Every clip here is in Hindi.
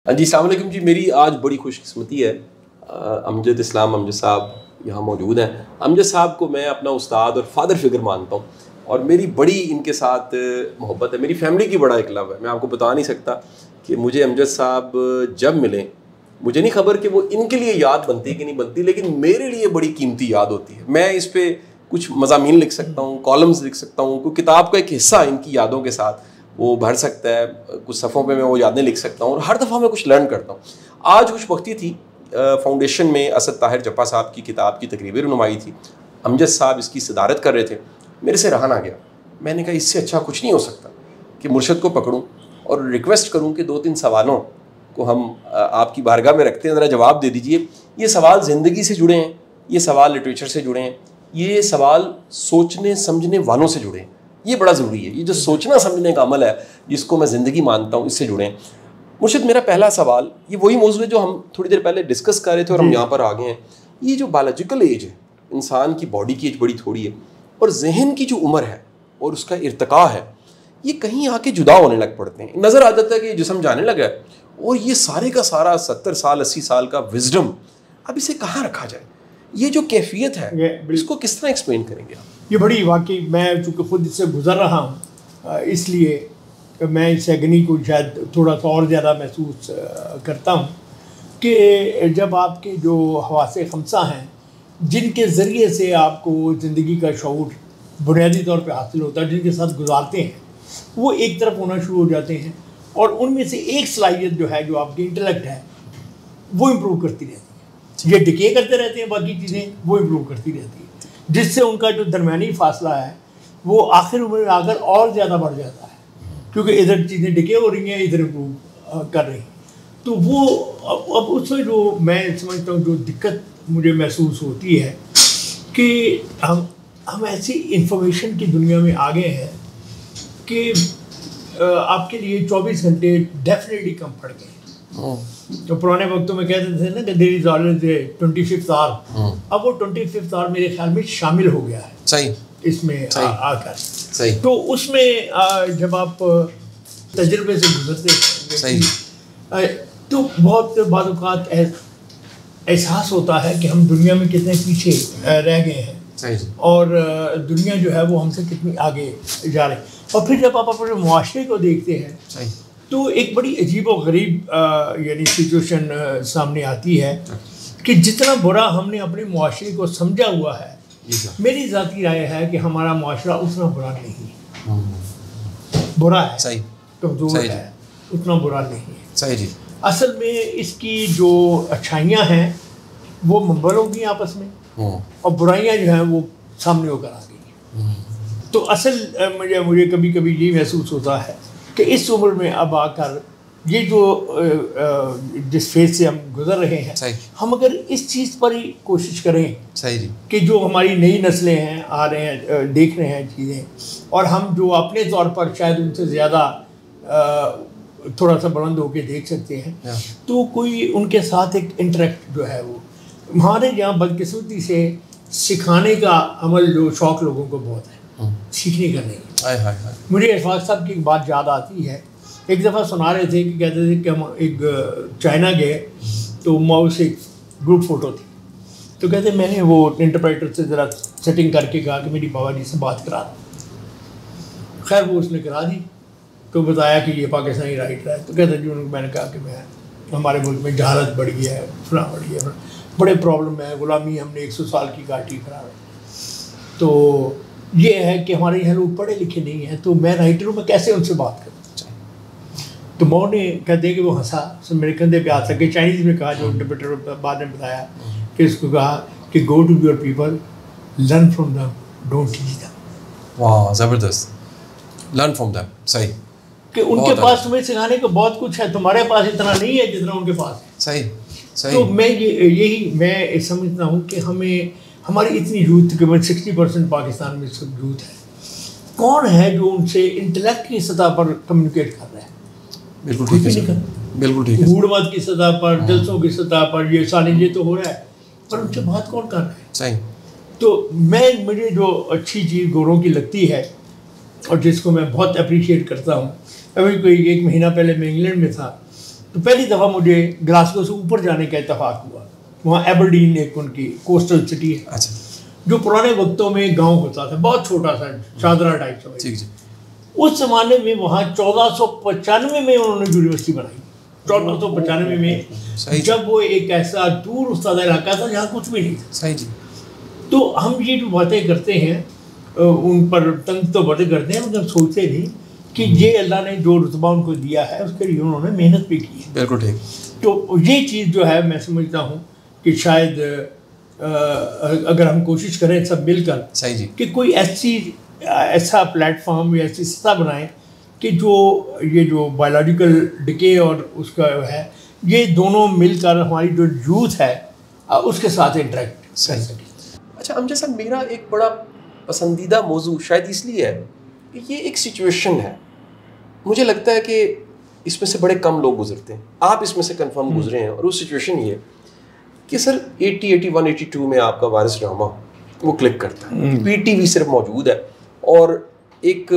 हाँ जी, अस्सलाम वालेकुम जी। मेरी आज बड़ी खुशकिस्मती है, अमजद इस्लाम अमजद साहब यहाँ मौजूद हैं। अमजद साहब को मैं अपना उस्ताद और फादर फिगर मानता हूँ और मेरी बड़ी इनके साथ मोहब्बत है। मेरी फैमिली की बड़ा एक लव है। मैं आपको बता नहीं सकता कि मुझे अमजद साहब जब मिले, मुझे नहीं खबर कि वो इनके लिए याद बनती है कि नहीं बनती, लेकिन मेरे लिए बड़ी कीमती याद होती है। मैं इस पर कुछ मज़ामीन लिख सकता हूँ, कॉलम्स लिख सकता हूँ, कोई किताब का एक हिस्सा इनकी यादों के साथ वो भर सकता है। कुछ सफ़ों पे मैं वो यादें लिख सकता हूँ और हर दफ़ा मैं कुछ लर्न करता हूँ। आज कुछ वक्ती थी, फाउंडेशन में असद ताहिर जप्पा साहब की किताब की तकरीबी रुनुमाई थी। अमजद साहब इसकी सदारत कर रहे थे। मेरे से रहा ना गया। मैंने कहा इससे अच्छा कुछ नहीं हो सकता कि मुर्शद को पकड़ूँ और रिक्वेस्ट करूँ कि 2-3 सवालों को हम आपकी बारगाह में रखते हैं, ज़रा जवाब दे दीजिए। ये सवाल ज़िंदगी से जुड़े हैं, ये सवाल लिटरेचर से जुड़े हैं, ये सवाल सोचने समझने वालों से जुड़े हैं। ये बड़ा ज़रूरी है। ये जो सोचना समझने का अमल है, जिसको मैं ज़िंदगी मानता हूँ, इससे जुड़े हैं। मुर्शिद, मेरा पहला सवाल, ये वही मौजूद है जो हम थोड़ी देर पहले डिस्कस कर रहे थे और हम यहाँ पर आ गए हैं। ये जो बायोलॉजिकल एज है, इंसान की बॉडी की एज बड़ी थोड़ी है और जहन की जो उम्र है और उसका इर्तिका है, ये कहीं आके जुदा होने लग पड़ते हैं। नज़र आ जाता है कि ये जिस्म जाने लगा है और ये सारे का सारा 70 साल 80 साल का विजडम, अब इसे कहाँ रखा जाए? ये जो कैफियत है, इसको किस तरह एक्सप्लेन करेंगे आप? ये बड़ी वाकई, मैं चूँकि खुद इससे गुज़र रहा हूँ, इसलिए मैं इस एगनी को शायद थोड़ा सा और ज़्यादा महसूस करता हूँ कि जब आपके जो हवासे खमसा हैं, जिनके ज़रिए से आपको ज़िंदगी का शऊर बुनियादी तौर पे हासिल होता है, जिनके साथ गुजारते हैं, वो एक तरफ होना शुरू हो जाते हैं और उनमें से एक सलाहियत जो है, जो आपकी इंटेलेक्ट है, वो इम्प्रूव करती रहती है। ये डिके करते रहते हैं, बाकी चीज़ें वो इम्प्रूव करती रहती है, जिससे उनका जो दरमियानी फासला है वो आखिर उम्र में आकर और ज़्यादा बढ़ जाता है, क्योंकि इधर चीज़ें डिके हो रही हैं, इधर इम्प्रूव कर रही हैं। तो वो अब उसमें जो मैं समझता हूँ, जो दिक्कत मुझे महसूस होती है कि हम ऐसी इंफॉर्मेशन की दुनिया में आ गए हैं कि आपके लिए 24 घंटे डेफिनेटली कम पड़ गए। तो पुराने वक्तों में कहते थे ना कि there is always a 25th आवर। अब वो 25th आवर मेरे ख्याल में शामिल हो गया है। सही। इसमें आकर सही। तो उसमें जब आप तजुर्बे से गुजरते हैं, तो बहुत बाद औक़ात एहसास होता है कि हम दुनिया में कितने पीछे रह गए हैं। सही। और दुनिया जो है वो हमसे कितनी आगे जा रही है। और फिर जब आप अपने मुआशरे को देखते हैं, सही, तो एक बड़ी अजीब और गरीब यानी सिचुएशन सामने आती है कि जितना बुरा हमने अपने मुआशरे को समझा हुआ है, मेरी ज़ाती राय है कि हमारा मुआशरा उतना बुरा नहीं है। बुरा है, सही, कमज़ोर है, उतना बुरा नहीं है। सही जी। असल में इसकी जो अच्छाइयाँ हैं वो मंबल होगी आपस में, और बुराइयाँ जो हैं वो सामने होकर आ गई। तो असल मुझे कभी कभी ये महसूस होता है कि इस उम्र में अब आकर ये जो जिस फेज से हम गुजर रहे हैं, हम अगर इस चीज़ पर ही कोशिश करें, सही जी, कि जो हमारी नई नस्लें हैं, आ रहे हैं, देख रहे हैं चीज़ें, और हम जो अपने तौर पर शायद उनसे ज़्यादा थोड़ा सा बुलंद होकर देख सकते हैं, तो कोई उनके साथ एक इंटरेक्ट जो है वो हमारे यहाँ बदकिस्मती से सिखाने का अमल जो शौक़ लोगों को बहुत है, सीखने का नहीं। मुझे इरफाक साहब की एक बात याद आती है। एक दफ़ा सुना रहे थे कि कहते थे कि हम एक चाइना गए, तो माओ से ग्रुप फ़ोटो थी, तो कहते मैंने वो इंटरप्रेटर से ज़रा सेटिंग करके कहा कि मेरी बाबा जी से बात करा दो। खैर वो उसने करा दी, तो बताया कि ये पाकिस्तानी राइटर है। तो कहते जी, मैंने कहा कि मैं हमारे मुल्क में जहालत बढ़ गई है, फला बढ़ गया, बड़े प्रॉब्लम है, गुलामी हमने 100 साल की काटी खराब है। तो ये है कि हमारे यहाँ लोग पढ़े लिखे नहीं हैं, तो मैं राइटर हूँ, मैं कैसे उनसे बात करूँ? तो मौ ने कहते हैं कि वो हंसा, सब मेरे कंधे पे आ सके, चाइनीज़ में कहा, जो इंटरप्रेटर बाद में बताया कि इसको कहा कि go to your people, learn from them, don't teach them. वाह, ज़बरदस्त। लर्न फ्रॉम देम, सही, कि उनके पास तुम्हें सिखाने को बहुत कुछ है, तुम्हारे पास इतना नहीं है जितना उनके पास है। सही, सही। तो मैं यही मैं समझता हूँ कि हमें, हमारी इतनी यूथ, तकरीबन 60% पाकिस्तान में सब यूथ है, कौन है जो उनसे इंटेलेक्ट की सतह पर कम्युनिकेट कर रहा है? बिल्कुल ठीक है, बिल्कुल ठीक है। गूढ़वाद की सतह पर, जलसों की सतह पर ये सारे ये तो हो रहा है, पर उनसे बात कौन कर रहा है? सही। तो मुझे जो अच्छी चीज़ गोरों की लगती है और जिसको मैं बहुत अप्रिशिएट करता हूँ, अभी कोई 1 महीना पहले मैं इंग्लैंड में था, तो पहली दफ़ा मुझे ग्लासगो से ऊपर जाने का इत्तेफाक हुआ। वहाँ एबरडीन एक उनकी कोस्टल सिटी है। अच्छा। जो पुराने वक्तों में गांव होता था, बहुत छोटा सा चादरा टाइप का। ठीक जी। उस जमाने में वहाँ 1495 में उन्होंने यूनिवर्सिटी बनाई। 1495 में, जब वो एक ऐसा दूर उस्ताद इलाका था जहाँ कुछ भी नहीं था। सही जी। तो हम ये जो बातें करते हैं उन पर तंग तो बातें करते हैं, मगर सोचते नहीं कि ये अल्लाह ने जो रुतबा उनको दिया है उसके लिए उन्होंने मेहनत भी की है। बिल्कुल ठीक। तो ये चीज़ जो है मैं समझता हूँ कि शायद अगर हम कोशिश करें सब मिलकर, सही जी, कि कोई ऐसा प्लेटफॉर्म या ऐसी सतह बनाएं कि जो ये जो बायोलॉजिकल डिके और उसका है, ये दोनों मिलकर हमारी जो यूथ है उसके साथ इंटरेक्ट कर सके। अच्छा अमजद साहब, मेरा एक बड़ा पसंदीदा मौजू शायद इसलिए है कि ये एक सिचुएशन है, मुझे लगता है कि इसमें से बड़े कम लोग गुजरते हैं, आप इसमें से कंफर्म गुजरे हैं। और वो सिचुएशन ये कि सर 80, 81, 82 में आपका वारिस ड्रामा वो क्लिक करता है, पीटीवी सिर्फ मौजूद है और एक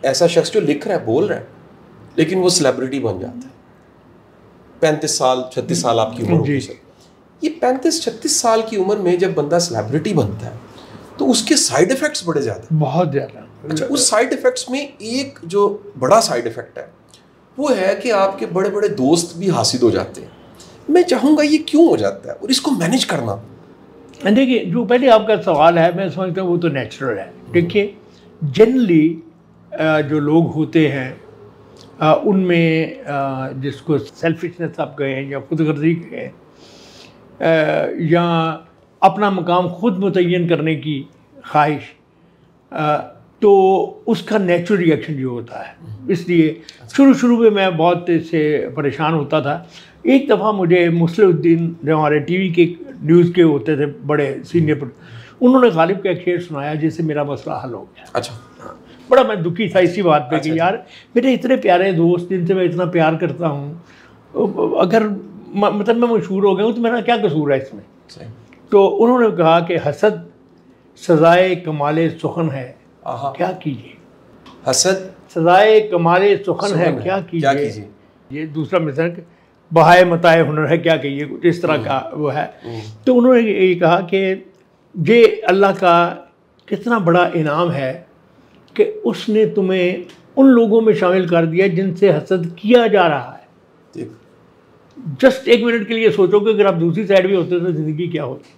ऐसा शख्स जो लिख रहा है, बोल रहा है, लेकिन वो सेलिब्रिटी बन जाता है। 35 साल 36 साल आपकी उम्र होगी सर। ये 35-36 साल की उम्र में जब बंदा सेलिब्रिटी बनता है तो उसके साइड इफ़ेक्ट्स बड़े ज़्यादा, बहुत ज़्यादा। अच्छा, उस साइड इफ़ेक्ट्स में एक जो बड़ा साइड इफ़ेक्ट है वो है कि आपके बड़े बड़े दोस्त भी हासिल हो जाते हैं। मैं चाहूँगा ये क्यों हो जाता है और इसको मैनेज करना। देखिए, जो पहले आपका सवाल है, मैं समझता हूँ वो तो नेचुरल है। देखिए, जनरली जो लोग होते हैं उनमें जिसको सेल्फिशनेस आप कहें या खुदगर्जी कहें या अपना मकाम खुद मुतय्यन करने की ख्वाहिश, तो उसका नेचुरल रिएक्शन जो होता है। इसलिए शुरू में मैं बहुत इससे परेशान होता था। एक दफ़ा मुझे मुस्लिउद्दीन जो हमारे टीवी के न्यूज़ के होते थे बड़े सीनियर पर, उन्होंने गालिब का एक शेर सुनाया जिससे मेरा मसला हल हो गया। अच्छा। बड़ा मैं दुखी था इसी बात पे कि यार मेरे इतने प्यारे दोस्त जिनसे मैं इतना प्यार करता हूँ, अगर मतलब मैं मशहूर हो गया हूँ तो मेरा क्या कसूर है इसमें। तो उन्होंने कहा कि हसद सजाए कमाले सुखन है, क्या कीजिए। हसद सजाए कमाले सुखन है, क्या कीजिए। ये दूसरा मिसाल बहाए मताए हुनर है, क्या कहिए, कुछ इस तरह का वो है। तो उन्होंने ये कहा कि ये अल्लाह का कितना बड़ा इनाम है कि उसने तुम्हें उन लोगों में शामिल कर दिया जिनसे हसद किया जा रहा है। जस्ट एक मिनट के लिए सोचो कि अगर आप दूसरी साइड भी होते तो ज़िंदगी क्या होती।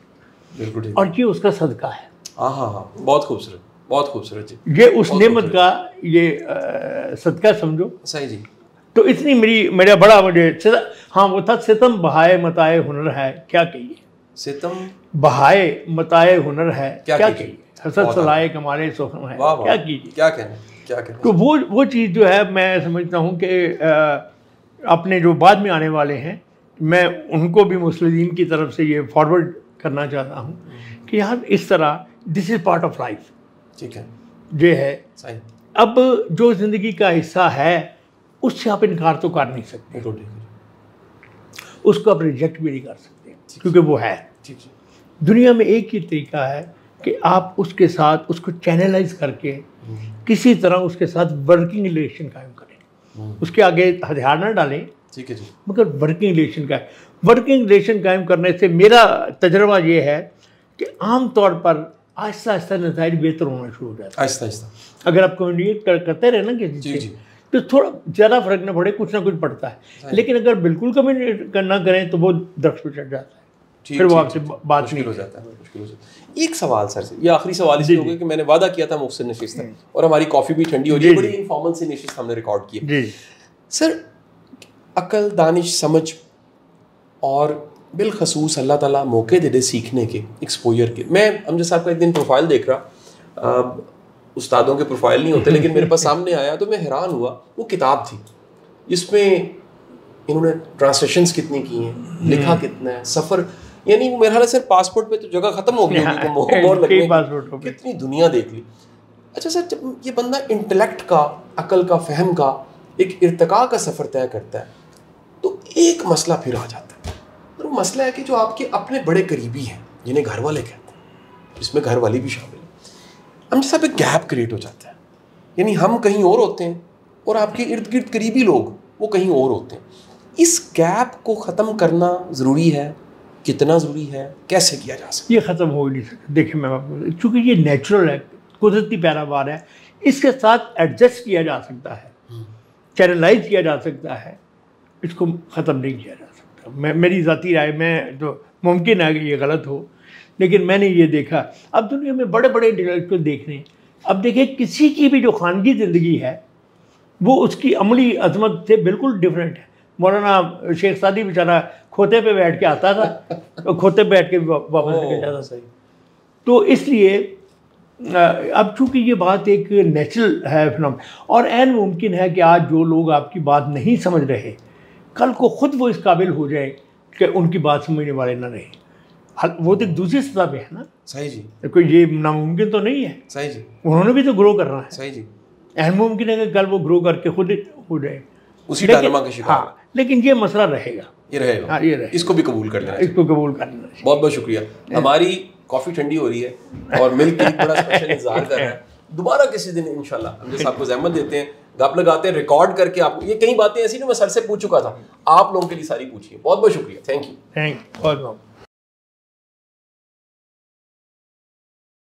बिल्कुल। और ये उसका सदका है। हाँ, बहुत खूबसूरत, बहुत खूबसूरत जी। ये उस नेमत का ये सदका समझो। सही जी। तो इतनी मेरा बड़ा मुझे हाँ वो था, सितम बहाए मताए हुनर है, क्या कहिए। सितम बहाए मताए हुनर है, क्या कहिए। हसद सलाए कमाले सुखन है, क्या कीजिए। क्या कहना। तो वो चीज़ जो है मैं समझता हूँ कि अपने जो बाद में आने वाले हैं, मैं उनको भी मुस्लिम की तरफ से ये फॉरवर्ड करना चाहता हूँ कि यार इस तरह this is part of life. ठीक है, ये है सही। अब जो ज़िंदगी का हिस्सा है उससे आप इनकार तो कर नहीं सकते, उसको आप रिजेक्ट भी नहीं कर सकते, क्योंकि वो है। दुनिया में एक ही तरीका है कि आप उसके साथ उसको चैनलाइज करके किसी तरह उसके साथ वर्किंग रिलेशन कायम करें। उसके आगे हथियार ना डालें, ठीक है जी, मगर वर्किंग रिलेशन कायम करने से मेरा तजर्बा ये है कि आम तौर पर आहिस्ता आहिस्ता नतीजे बेहतर होना शुरू हो जाता है। आहिस्ता अगर आप कम्युनिकेट करते रहे ना किसी से, तो थोड़ा ज़्यादा फर्क ना पड़े, कुछ ना कुछ पड़ता है। लेकिन अगर बिल्कुल कम्युनिकेट ना करें तो वो दर्श पे चढ़ जाता है, फिर वो आपसे बात नहीं हो जाता है। एक सवाल सर से, ये आखिरी सवाल इसलिए होगा कि मैंने वादा किया था मुझसे नशिस्त है और हमारी कॉफ़ी भी ठंडी हो जाए, बड़ी इनफॉर्मल सी नशिस्त हमने रिकॉर्ड की। सर, अकल, दानिश, समझ और बिलखसूस अल्लाह ताला मौके दे दे सीखने के, एक्सपोजर के। मैं अमजद साहब का एक दिन प्रोफाइल देख रहा, उस्तादों के प्रोफाइल नहीं होते लेकिन मेरे पास सामने आया तो मैं हैरान हुआ। वो किताब थी जिसमें इन्होंने ट्रांसलेशंस कितनी की हैं, लिखा कितना है, सफ़र, यानी मेरा ख्याल है सर पासपोर्ट पे तो जगह ख़त्म हो गई होगी, मोहर लगने कितनी दुनिया देख ली। अच्छा सर, जब ये बंदा इंटेलेक्ट का, अकल का, फहम का एक इर्तिका का सफ़र तय करता है तो एक मसला फिर आ जाता है। तो मसला है कि जो आपके अपने बड़े करीबी हैं, जिन्हें घर वाले कहते हैं, इसमें घर वाली भी शामिल है, हम जैसा एक गैप क्रिएट हो जाता है। यानी हम कहीं और होते हैं और आपके इर्द गिर्द करीबी लोग वो कहीं और होते हैं। इस गैप को ख़त्म करना ज़रूरी है, कितना ज़रूरी है, कैसे किया जा सकता ये ख़त्म हो ही नहीं सकता। देखिए मैं आपको, चूँकि ये नेचुरल है, कुदरती पैदावार है, इसके साथ एडजस्ट किया जा सकता है, चैनलाइज किया जा सकता है, इसको ख़त्म नहीं किया जा सकता। मेरी ज़ाती राय में तो मुमकिन है कि ये गलत हो, लेकिन मैंने ये देखा, अब दुनिया में बड़े बड़े इंटेलेक्चुअल देख रहे हैं। अब देखिए किसी की भी जो खानगी ज़िंदगी है वो उसकी अमली अजमत से बिल्कुल डिफरेंट है। मौलाना शेख सादी बेचारा खोते पे बैठ के आता था तो खोते पे बैठ के वापस निकल जाता था। तो इसलिए अब चूँकि ये बात एक नेचुरल है फिनोमेनन, और ऐन मुमकिन है कि आज जो लोग आपकी बात नहीं समझ रहे, कल को ख़ुद वो इस काबिल हो जाए कि उनकी बात समझने वाले ना रहे। वो तो एक दूसरी सतह पे है ना। सही जी। कोई ये नामुमकिन तो नहीं है। सही जी। उन्होंने भी तो ग्रो करना है। सही जी। ऐन मुमकिन है कि कल वो ग्रो करके खुद हो जाए, उसी डायलेमा के शिकार। हाँ, लेकिन ये मसला रहेगा। ये रहेगा। हाँ, ये रहेगा। इसको भी कबूल कर लेना, इसको कबूल कर लेना। बहुत बहुत शुक्रिया। हमारी कॉफ़ी ठंडी हो रही है और मिल्क केक बड़ा स्पेशल इंतजार कर रहा है। दोबारा किसी दिन इंशाल्लाह हम जैसे आपको ज़हमत देते हैं, गप लगाते हैं, रिकॉर्ड करके आपको ये कई बातें ऐसी ना मैं सर से पूछ चुका था, आप लोगों के लिए सारी पूछिए। बहुत बहुत शुक्रिया। Thank you. बहुत बहुत।